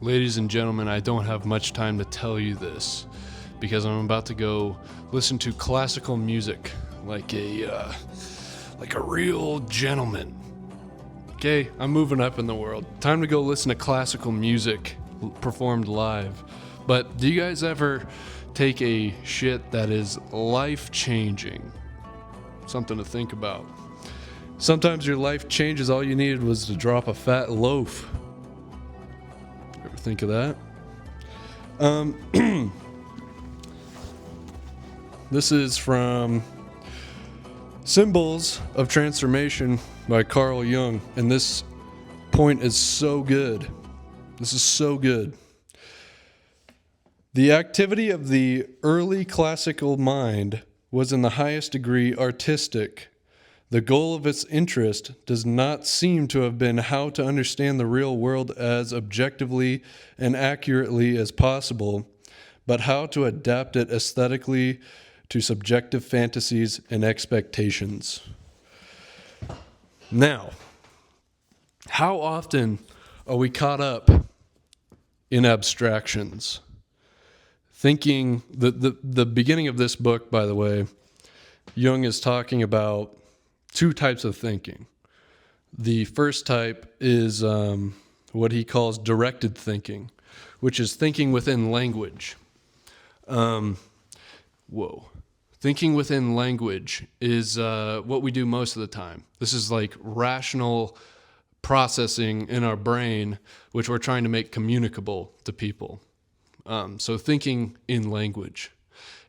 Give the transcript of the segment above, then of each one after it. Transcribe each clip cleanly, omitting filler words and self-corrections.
Ladies and gentlemen, I don't have much time to tell you this because I'm about to go listen to classical music like a real gentleman. Okay, I'm moving up in the world. Time to go listen to classical music performed live. But do you guys ever take a shit that is life-changing? Something to think about. Sometimes your life changes, all you needed was to drop a fat loaf. Ever think of that? This is from Symbols of Transformation by Carl Jung, and this point is so good. This is so good. The activity of the early classical mind was in the highest degree artistic. The goal of its interest does not seem to have been how to understand the real world as objectively and accurately as possible, but how to adapt it aesthetically to subjective fantasies and expectations. Now, how often are we caught up in abstractions? Thinking, the beginning of this book, by the way, Jung is talking about two types of thinking. The first type is what he calls directed thinking, which is thinking within language. Thinking within language is what we do most of the time. This is like rational processing in our brain, which we're trying to make communicable to people. So thinking in language.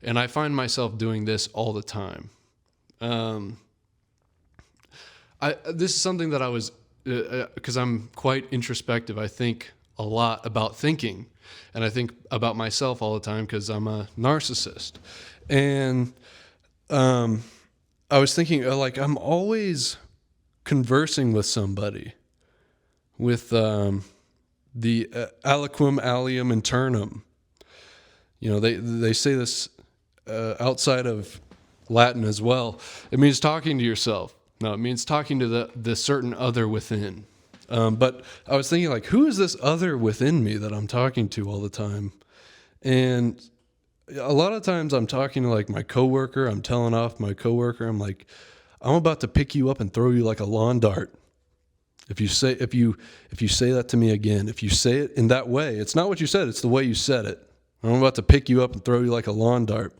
And I find myself doing this all the time. This is something that I was, because I'm quite introspective, I think a lot about thinking. And I think about myself all the time because I'm a narcissist. And I was thinking, I'm always conversing with somebody with the aliquum alium internum. You know, they say this outside of Latin as well. It means talking to yourself. No, it means talking to the certain other within. But I was thinking, who is this other within me that I'm talking to all the time? And a lot of times I'm talking to my coworker. I'm telling off my coworker. I'm like, I'm about to pick you up and throw you like a lawn dart. If you say that to me again, if you say it in that way, it's not what you said. It's the way you said it. I'm about to pick you up and throw you like a lawn dart.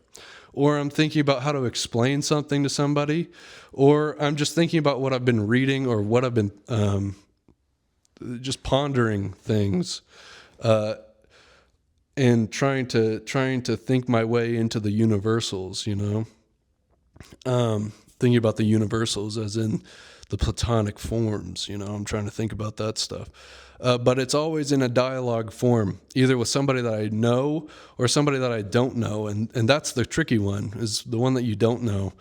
Or I'm thinking about how to explain something to somebody, or I'm just thinking about what I've been reading or what I've been just pondering things, and trying to think my way into the universals. Thinking about the universals as in the Platonic forms. I'm trying to think about that stuff. But it's always in a dialogue form, either with somebody that I know or somebody that I don't know. And that's the tricky one, is the one that you don't know.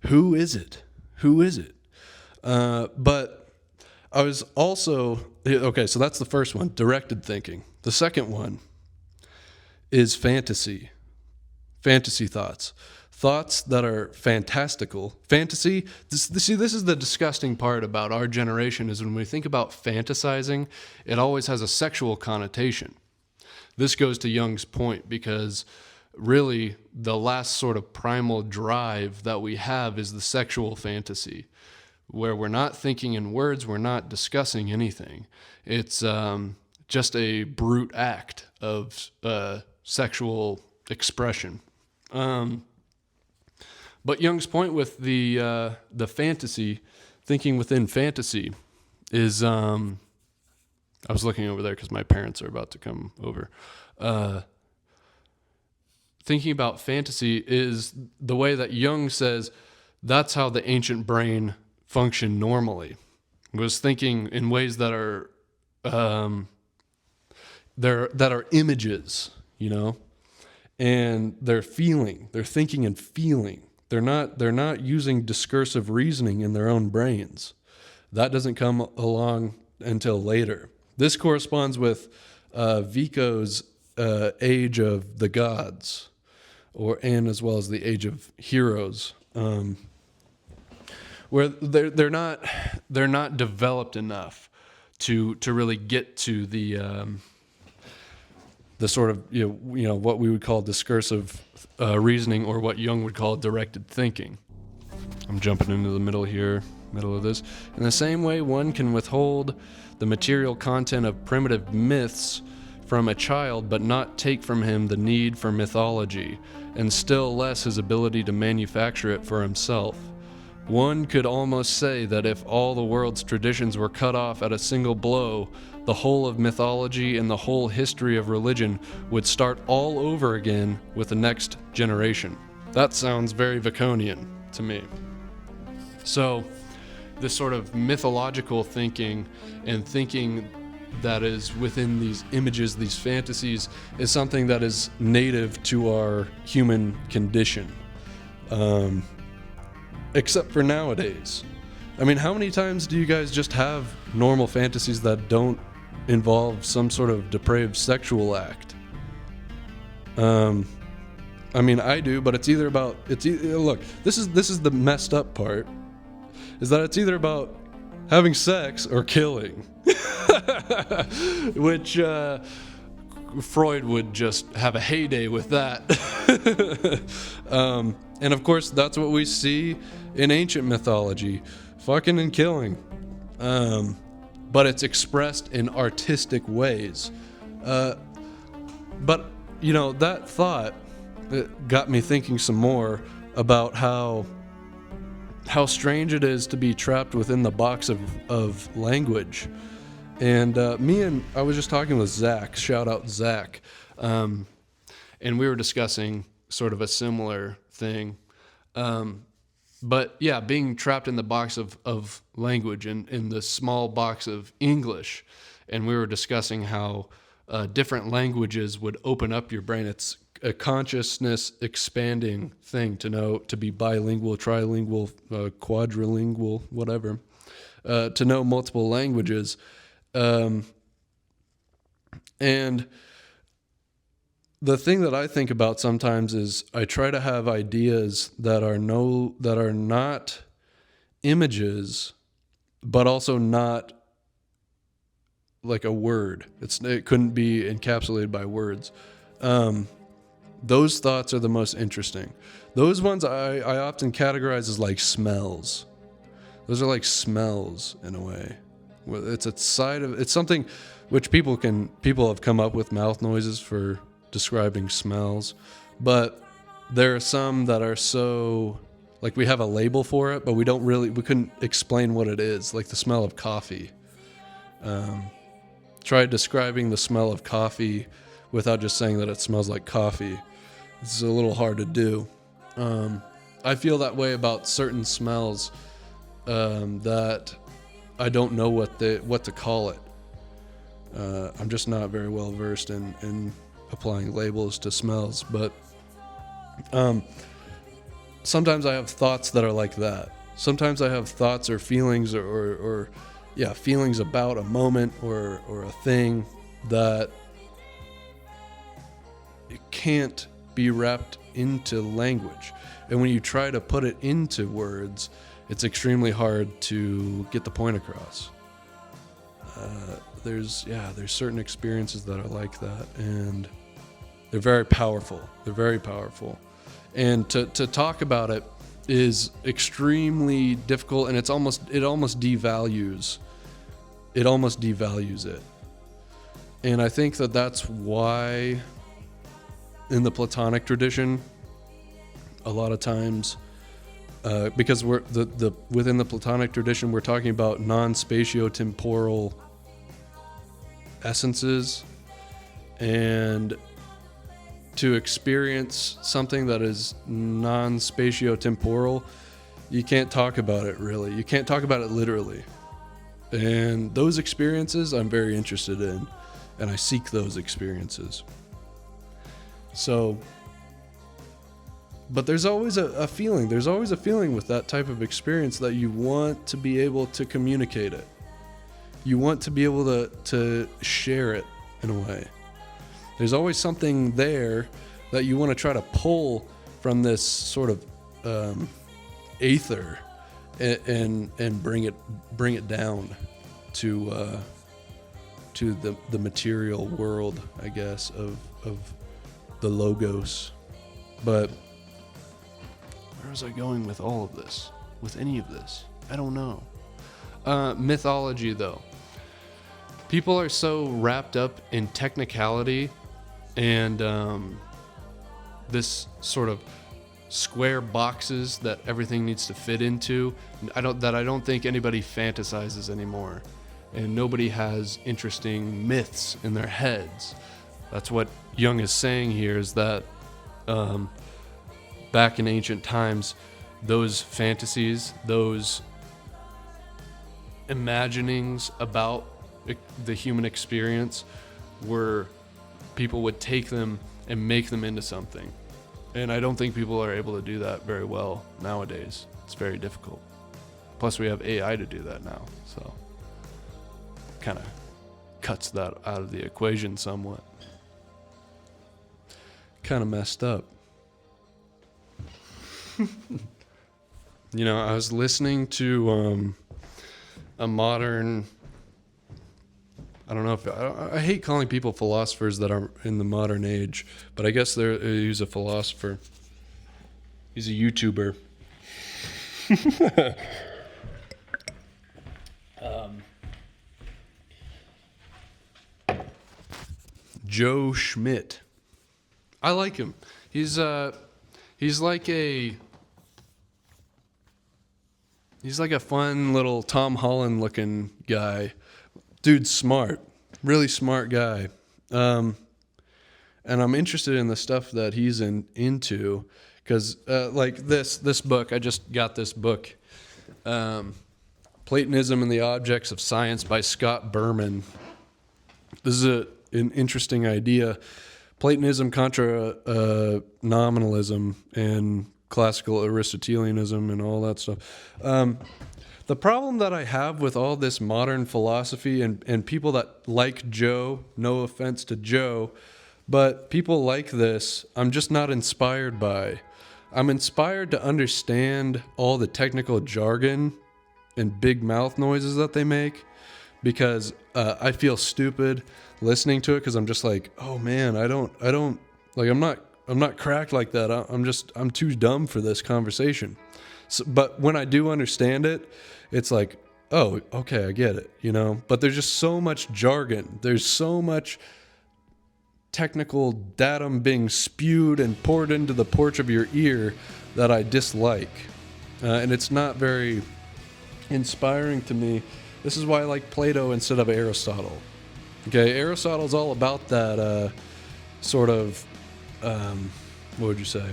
Who is it? Who is it? But I was also, okay, so that's the first one, directed thinking. The second one is fantasy thoughts. Thoughts that are fantastical. Fantasy, this is the disgusting part about our generation, is when we think about fantasizing, it always has a sexual connotation. This goes to Jung's point, because really the last sort of primal drive that we have is the sexual fantasy, where we're not thinking in words, we're not discussing anything. It's just a brute act of sexual expression. But Jung's point with the fantasy, thinking within fantasy, is I was looking over there because my parents are about to come over. Thinking about fantasy is the way that Jung says that's how the ancient brain functioned normally. It was thinking in ways that are that are images, and they're thinking and feeling. They're not using discursive reasoning in their own brains. That doesn't come along until later. This corresponds with Vico's Age of the Gods, and as well as the Age of Heroes, where they're not developed enough to really get to the the sort of, what we would call discursive reasoning, or what Jung would call directed thinking. I'm jumping into the middle here, middle of this. In the same way, one can withhold the material content of primitive myths from a child, but not take from him the need for mythology, and still less his ability to manufacture it for himself. One could almost say that if all the world's traditions were cut off at a single blow, the whole of mythology and the whole history of religion would start all over again with the next generation. That sounds very Baconian to me. So, this sort of mythological thinking and thinking that is within these images, these fantasies, is something that is native to our human condition. Except for nowadays. I mean, how many times do you guys just have normal fantasies that don't involve some sort of depraved sexual act? I mean, I do, but look, this is the messed up part, is that it's either about having sex or killing. Which Freud would just have a heyday with that. And of course, that's what we see in ancient mythology, fucking and killing. But it's expressed in artistic ways. But, that thought got me thinking some more about how strange it is to be trapped within the box of language. And I was just talking with Zach, shout out Zach, and we were discussing sort of a similar thing. But yeah, being trapped in the box of language and in the small box of English. And we were discussing how different languages would open up your brain. It's a consciousness expanding thing to be bilingual, trilingual, quadrilingual, whatever, to know multiple languages. And the thing that I think about sometimes is I try to have ideas that are not images, but also not like a word. It couldn't be encapsulated by words. Those thoughts are the most interesting. Those ones I often categorize as like smells. Those are like smells in a way. It's something which people have come up with mouth noises for describing smells, but there are some that are so, like, we have a label for it, but we couldn't explain what it is, like the smell of coffee. Try describing the smell of coffee without just saying that it smells like coffee. It's a little hard to do. I feel that way about certain smells that I don't know what to call it. I'm just not very well versed in applying labels to smells, but sometimes I have thoughts that are like that. Sometimes I have thoughts or feelings or feelings about a moment or a thing that it can't be wrapped into language. And when you try to put it into words, it's extremely hard to get the point across. There's certain experiences that are like that, and they're very powerful. And to talk about it is extremely difficult, and it almost devalues it. And I think that's why in the Platonic tradition, a lot of times, because we're within the Platonic tradition, we're talking about non-spatio-temporal essences, and to experience something that is non-spatio-temporal, you can't talk about it really. You can't talk about it literally. And those experiences I'm very interested in, and I seek those experiences. So, but there's always a feeling. There's always a feeling with that type of experience that you want to be able to communicate it. You want to be able to share it in a way. There's always something there that you want to try to pull from this sort of aether and bring it down to to the material world, I guess, of the logos. But where was I going with all of this? With any of this? I don't know. Mythology, though. People are so wrapped up in technicality and this sort of square boxes that everything needs to fit into. I don't think anybody fantasizes anymore, and nobody has interesting myths in their heads. That's what Jung is saying here, is that back in ancient times, those fantasies, those imaginings about the human experience, were people would take them and make them into something. And I don't think people are able to do that very well nowadays. It's very difficult. Plus we have AI to do that now, so kind of cuts that out of the equation somewhat. Kind of messed up. You know, I was listening to a modern, I don't know if I hate calling people philosophers that are in the modern age, but I guess he's a philosopher. He's a YouTuber. Joe Schmidt. I like him. He's like a fun little Tom Holland looking guy. Dude's smart, really smart guy, and I'm interested in the stuff that he's into, because like this book, I just got this book, Platonism and the Objects of Science by Scott Berman. This is an interesting idea. Platonism contra nominalism and classical Aristotelianism and all that stuff. The problem that I have with all this modern philosophy and people that like Joe, no offense to Joe, but people like this, I'm just not inspired by. I'm inspired to understand all the technical jargon and big mouth noises that they make, because I feel stupid listening to it, because I'm just like, oh man, I don't like, I'm not cracked like that. I'm too dumb for this conversation. So, but when I do understand it, it's like, oh, okay, I get it, you know? But there's just so much jargon. There's so much technical datum being spewed and poured into the porch of your ear that I dislike. And it's not very inspiring to me. This is why I like Plato instead of Aristotle. Okay, Aristotle's all about that sort of, what would you say?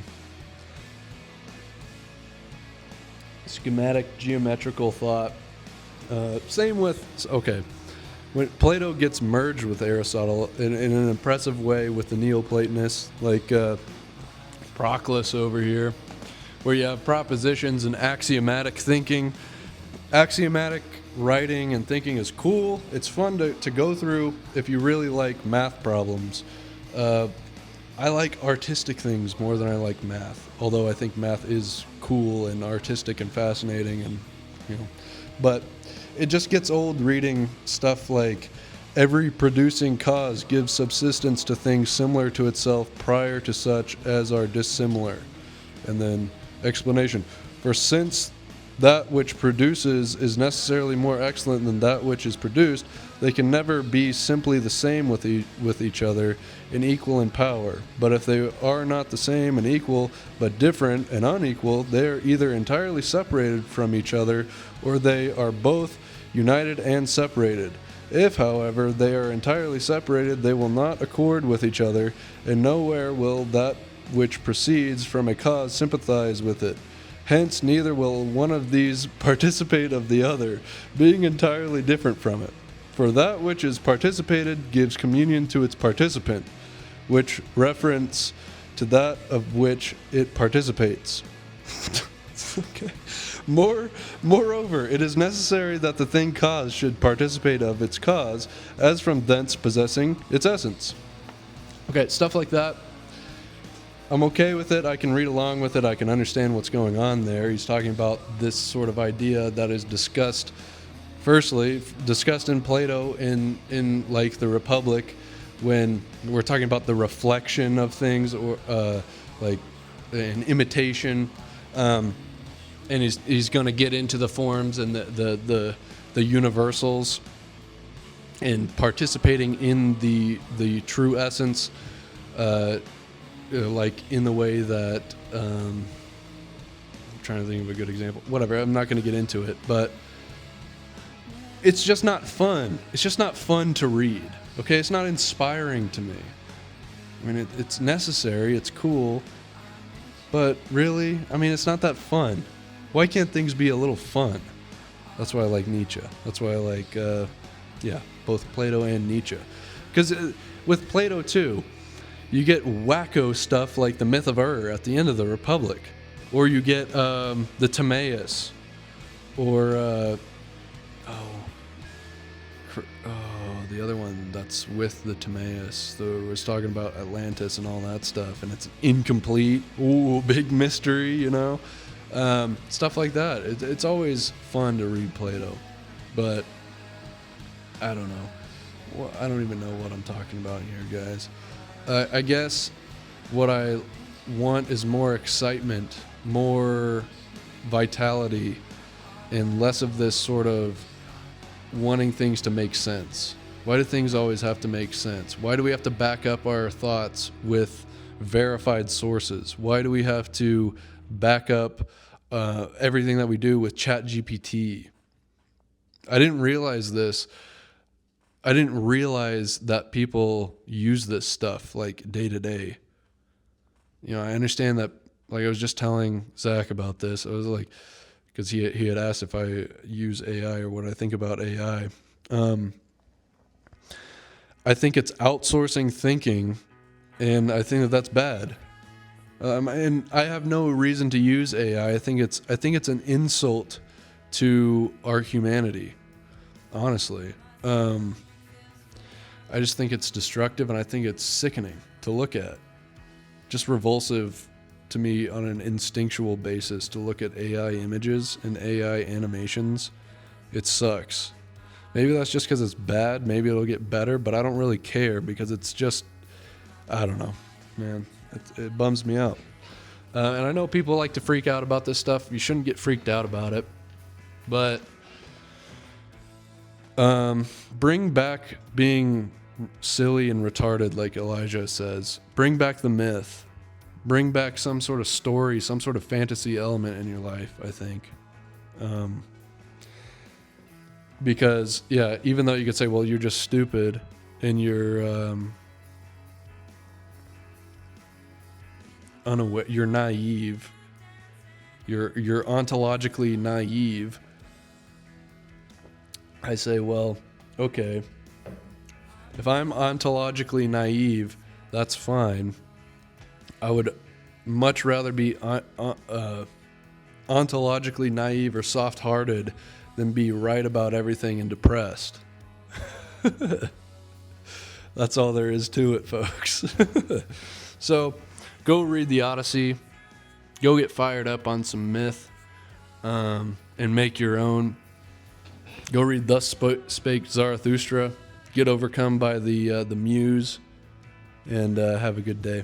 Schematic, geometrical thought. Same with, okay, when Plato gets merged with Aristotle in an impressive way with the Neoplatonists, like Proclus over here, where you have propositions and axiomatic thinking. Axiomatic writing and thinking is cool. It's fun to go through if you really like math problems. I like artistic things more than I like math, although I think math is cool and artistic and fascinating, and you know, but it just gets old reading stuff like every producing cause gives subsistence to things similar to itself prior to such as are dissimilar. And then explanation. For since that which produces is necessarily more excellent than that which is produced, they can never be simply the same with each other and equal in power. But if they are not the same and equal, but different and unequal, they are either entirely separated from each other, or they are both united and separated. If, however, they are entirely separated, they will not accord with each other, and nowhere will that which proceeds from a cause sympathize with it. Hence, neither will one of these participate of the other, being entirely different from it. For that which is participated gives communion to its participant, which reference to that of which it participates. Okay. Moreover, it is necessary that the thing caused should participate of its cause, as from thence possessing its essence. Okay, stuff like that. I'm okay with it. I can read along with it. I can understand what's going on there. He's talking about this sort of idea that is discussed firstly, discussed in Plato in like the Republic, when we're talking about the reflection of things, or like an imitation, and he's going to get into the forms and the universals, and participating in the true essence, like in the way that I'm trying to think of a good example. Whatever, I'm not going to get into it, but it's just not fun. It's just not fun to read. Okay, it's not inspiring to me. I mean, it's necessary, it's cool, but really, I mean, it's not that fun. Why can't things be a little fun? That's why I like Nietzsche. That's why I like, both Plato and Nietzsche. Because with Plato, too, you get wacko stuff like the myth of at the end of the Republic. Or you get the Timaeus. Or, the other one that's with the Timaeus. Was talking about Atlantis and all that stuff. And it's incomplete. Ooh, big mystery, you know? Stuff like that. It's always fun to read Plato. But I don't know. Well, I don't even know what I'm talking about here, guys. I guess what I want is more excitement, more vitality, and less of this sort of wanting things to make sense. Why do things always have to make sense? Why do we have to back up our thoughts with verified sources? Why do we have to back up everything that we do with ChatGPT? I didn't realize this. I didn't realize that people use this stuff like day to day. You know, I understand that. Like, I was just telling Zach about this. I was like, because he had asked if I use AI or what I think about AI. I think it's outsourcing thinking, and I think that that's bad. And I have no reason to use AI. I think it's an insult to our humanity. Honestly, I just think it's destructive, and I think it's sickening to look at. Just repulsive to me on an instinctual basis to look at AI images and AI animations. It sucks. Maybe that's just because it's bad. Maybe it'll get better, but I don't really care because it's just, I don't know, man. It bums me out. And I know people like to freak out about this stuff. You shouldn't get freaked out about it. But bring back being silly and retarded, like Elijah says. Bring back the myth. Bring back some sort of story, some sort of fantasy element in your life, I think. Because, yeah, even though you could say, well, you're just stupid and you're unaware, you're naive, you're ontologically naive, I say, well, okay, if I'm ontologically naive, that's fine. I would much rather be ontologically naive or soft-hearted than be right about everything and depressed. That's all there is to it, folks. So, go read the Odyssey. Go get fired up on some myth, and make your own. Go read Thus Spake Zarathustra. Get overcome by the muse, and have a good day.